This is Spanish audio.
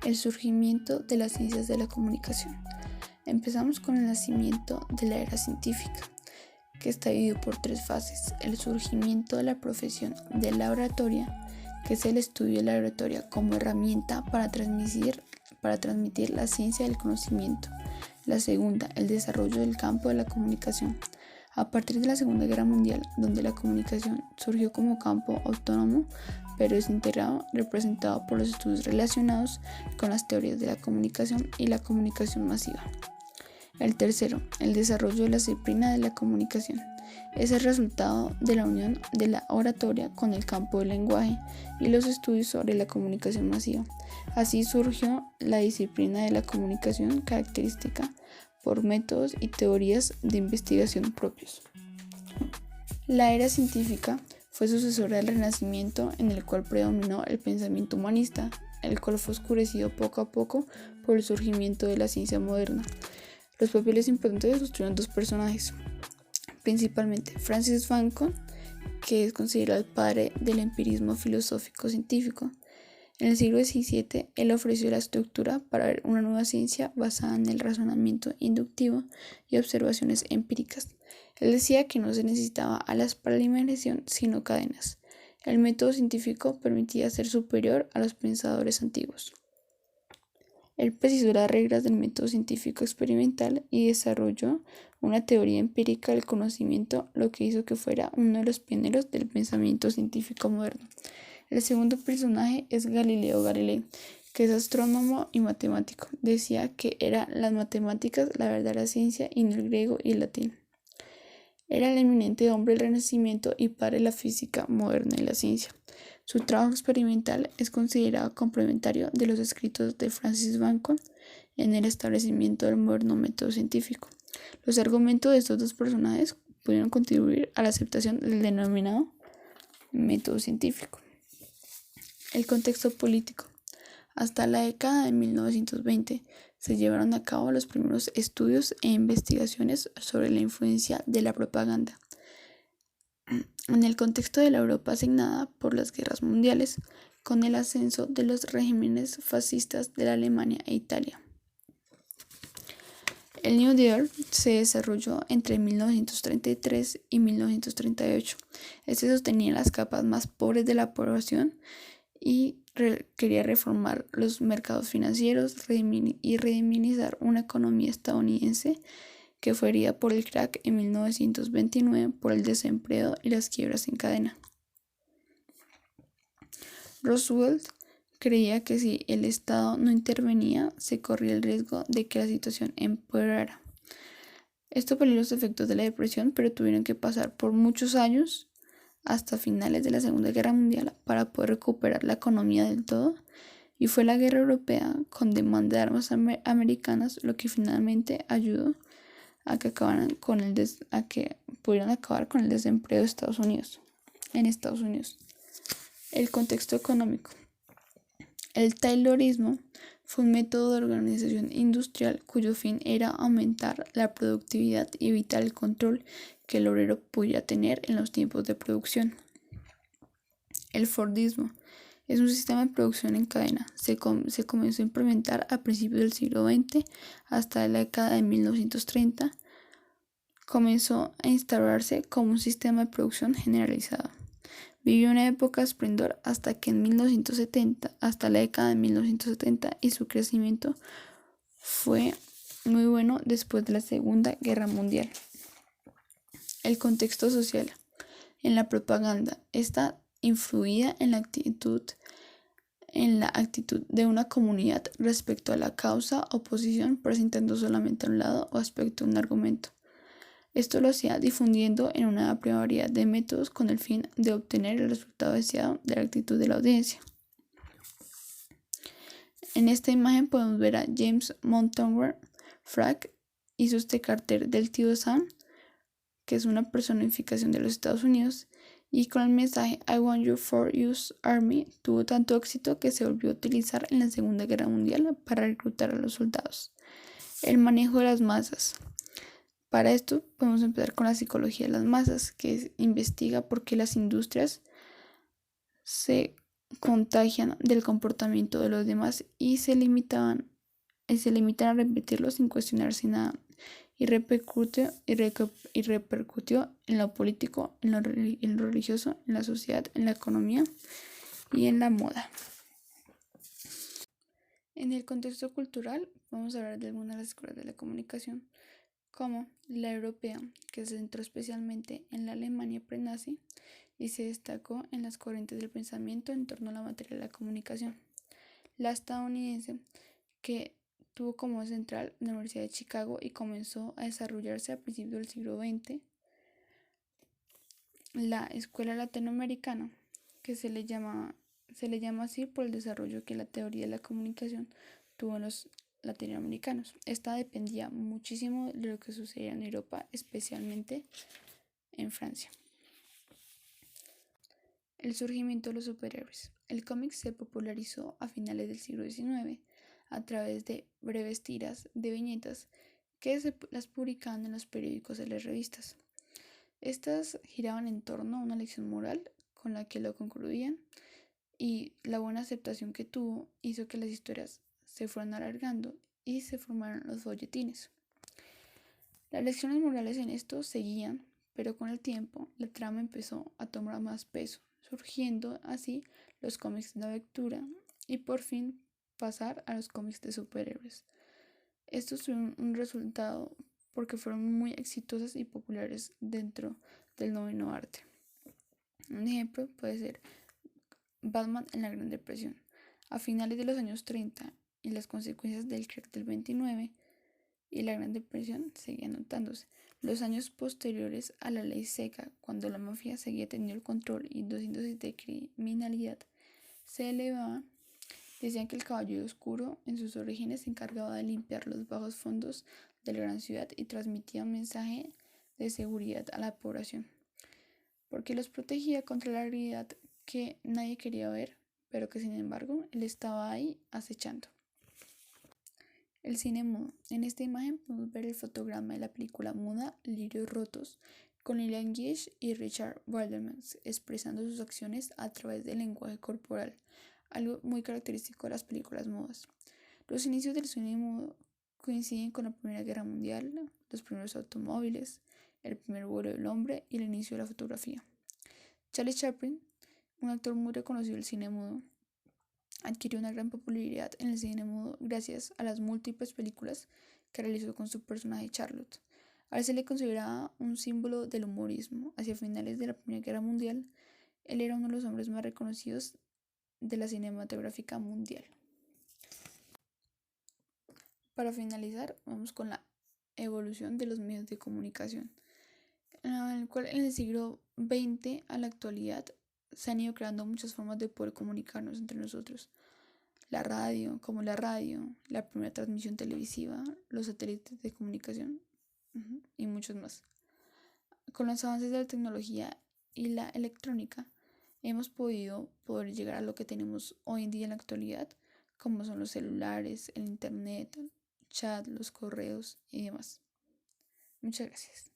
El surgimiento de las ciencias de la comunicación. Empezamos con el nacimiento de la era científica, que está dividido por 3 fases. El surgimiento de la profesión de la oratoria, que es el estudio de la oratoria como herramienta para transmitir la ciencia del conocimiento. La segunda, el desarrollo del campo de la comunicación. A partir de la Segunda Guerra Mundial, donde la comunicación surgió como campo autónomo, pero desintegrado, representado por los estudios relacionados con las teorías de la comunicación y la comunicación masiva. El tercero, el desarrollo de la disciplina de la comunicación. Es el resultado de la unión de la oratoria con el campo del lenguaje y los estudios sobre la comunicación masiva. Así surgió la disciplina de la comunicación, característica por métodos y teorías de investigación propios. La era científica fue sucesora del Renacimiento, en el cual predominó el pensamiento humanista, el cual fue oscurecido poco a poco por el surgimiento de la ciencia moderna. Los papeles importantes sostuvieron 2 personajes, principalmente Francis Bacon, que es considerado el padre del empirismo filosófico científico. En el siglo XVII, él ofreció la estructura para ver una nueva ciencia basada en el razonamiento inductivo y observaciones empíricas. Él decía que no se necesitaba alas para la imaginación, sino cadenas. El método científico permitía ser superior a los pensadores antiguos. Él precisó las reglas del método científico experimental y desarrolló una teoría empírica del conocimiento, lo que hizo que fuera uno de los pioneros del pensamiento científico moderno. El segundo personaje es Galileo Galilei, que es astrónomo y matemático. Decía que eran las matemáticas la verdadera ciencia y no el griego y el latín. Era el eminente hombre del Renacimiento y padre de la física moderna y la ciencia. Su trabajo experimental es considerado complementario de los escritos de Francis Bacon en el establecimiento del moderno método científico. Los argumentos de estos 2 personajes pudieron contribuir a la aceptación del denominado método científico. El contexto político. Hasta la década de 1920 se llevaron a cabo los primeros estudios e investigaciones sobre la influencia de la propaganda en el contexto de la Europa asignada por las guerras mundiales, con el ascenso de los regímenes fascistas de la Alemania e Italia. El New Deal se desarrolló entre 1933 y 1938. Este sostenía las capas más pobres de la población y quería reformar los mercados financieros y redimizar una economía estadounidense que fue herida por el crack en 1929 por el desempleo y las quiebras en cadena. Roosevelt creía que si el Estado no intervenía, se corría el riesgo de que la situación empeorara. Esto palió los efectos de la depresión, pero tuvieron que pasar por muchos años hasta finales de la Segunda Guerra Mundial para poder recuperar la economía del todo, y fue la guerra europea con demanda de armas americanas lo que finalmente ayudó a que pudieran acabar con el desempleo en Estados Unidos. El contexto económico. El Taylorismo fue un método de organización industrial cuyo fin era aumentar la productividad y evitar el control que el obrero pudiera tener en los tiempos de producción. El Fordismo es un sistema de producción en cadena. Se comenzó a implementar a principios del siglo XX hasta la década de 1930. Comenzó a instaurarse como un sistema de producción generalizado. Vivió una época de esplendor hasta la década de 1970, y su crecimiento fue muy bueno después de la Segunda Guerra Mundial. El contexto social. En la propaganda está influida en la actitud de una comunidad respecto a la causa o posición, presentando solamente un lado o aspecto de un argumento. Esto lo hacía difundiendo en una amplia variedad de métodos con el fin de obtener el resultado deseado de la actitud de la audiencia. En esta imagen podemos ver a James Montgomery Flagg y sus cartel del tío Sam, que es una personificación de los Estados Unidos, y con el mensaje I want you for US Army tuvo tanto éxito que se volvió a utilizar en la Segunda Guerra Mundial para reclutar a los soldados. El manejo de las masas. Para esto podemos empezar con la psicología de las masas, que investiga por qué las industrias se contagian del comportamiento de los demás y se limitan a repetirlo sin cuestionarse nada y repercutió en lo político, en lo religioso, en la sociedad, en la economía y en la moda. En el contexto cultural, vamos a hablar de algunas de las escuelas de la comunicación, como la europea, que se centró especialmente en la Alemania prenazi y se destacó en las corrientes del pensamiento en torno a la materia de la comunicación. La estadounidense, que tuvo como central la Universidad de Chicago y comenzó a desarrollarse a principios del siglo XX. La escuela latinoamericana, que se le llama así por el desarrollo que la teoría de la comunicación tuvo en los latinoamericanos. Esta dependía muchísimo de lo que sucedía en Europa, especialmente en Francia. El surgimiento de los superhéroes. El cómic se popularizó a finales del siglo XIX a través de breves tiras de viñetas que se las publicaban en los periódicos y las revistas. Estas giraban en torno a una lección moral con la que lo concluían, y la buena aceptación que tuvo hizo que las historias se fueran alargando y se formaron los folletines. Las lecciones morales en esto seguían, pero con el tiempo la trama empezó a tomar más peso, surgiendo así los cómics de aventura y por fin pasar a los cómics de superhéroes. Estos tuvieron un resultado porque fueron muy exitosas y populares dentro del noveno arte. Un ejemplo puede ser Batman en la Gran Depresión. A finales de los años 30 y las consecuencias del crack del 29 y la Gran Depresión seguían notándose. Los años posteriores a la ley seca, cuando la mafia seguía teniendo el control y los índices de criminalidad se elevaban, decían que el Caballero Oscuro en sus orígenes se encargaba de limpiar los bajos fondos de la gran ciudad y transmitía un mensaje de seguridad a la población, porque los protegía contra la realidad que nadie quería ver, pero que sin embargo él estaba ahí acechando. El cine mudo. En esta imagen podemos ver el fotograma de la película muda Lirios Rotos, con Lillian Gish y Richard Waldman expresando sus acciones a través del lenguaje corporal, algo muy característico de las películas mudas. Los inicios del cine mudo coinciden con la Primera Guerra Mundial, los primeros automóviles, el primer vuelo del hombre y el inicio de la fotografía. Charlie Chaplin, un actor muy reconocido del cine mudo, adquirió una gran popularidad en el cine mudo gracias a las múltiples películas que realizó con su personaje Charlotte. A él se le consideraba un símbolo del humorismo. Hacia finales de la Primera Guerra Mundial, él era uno de los hombres más reconocidos de la cinematográfica mundial. Para finalizar, vamos con la evolución de los medios de comunicación, en el cual en el siglo XX a la actualidad se han ido creando muchas formas de poder comunicarnos entre nosotros. La radio, la primera transmisión televisiva, los satélites de comunicación y muchos más. Con los avances de la tecnología y la electrónica, hemos podido poder llegar a lo que tenemos hoy en día en la actualidad, como son los celulares, el internet, chat, los correos y demás. Muchas gracias.